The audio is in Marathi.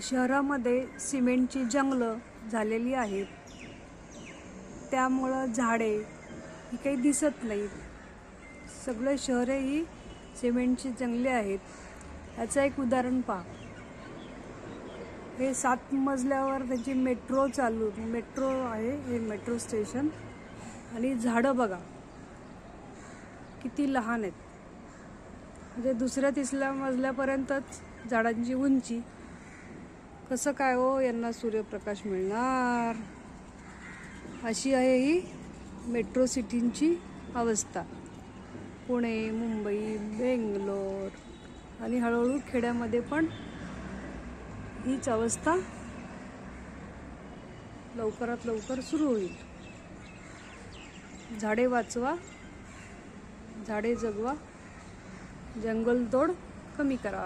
शहरामध्ये सिमेंटची जंगलं झालेली आहेत, त्यामुळं झाडे ही काही दिसत नाहीत. सगळे शहरे ही सिमेंटची जंगले आहेत. याचं एक उदाहरण पहा. हे 7 मजल्यावर त्याची मेट्रो आहे, हे मेट्रो स्टेशन. आणि झाडं बघा किती लहान आहेत, म्हणजे 2-3 मजल्यापर्यंतच झाडांची उंची. कसं काय हो यांना सूर्यप्रकाश मिळणार? अशी आहे ही मेट्रो सिटींची अवस्था. पुणे, मुंबई, बेंगलोर आणि हळूहळू खेड्यामध्ये पण हीच अवस्था लवकरात लवकर सुरू होईल. झाडे वाचवा, झाडे जगवा, जंगलतोड कमी करा.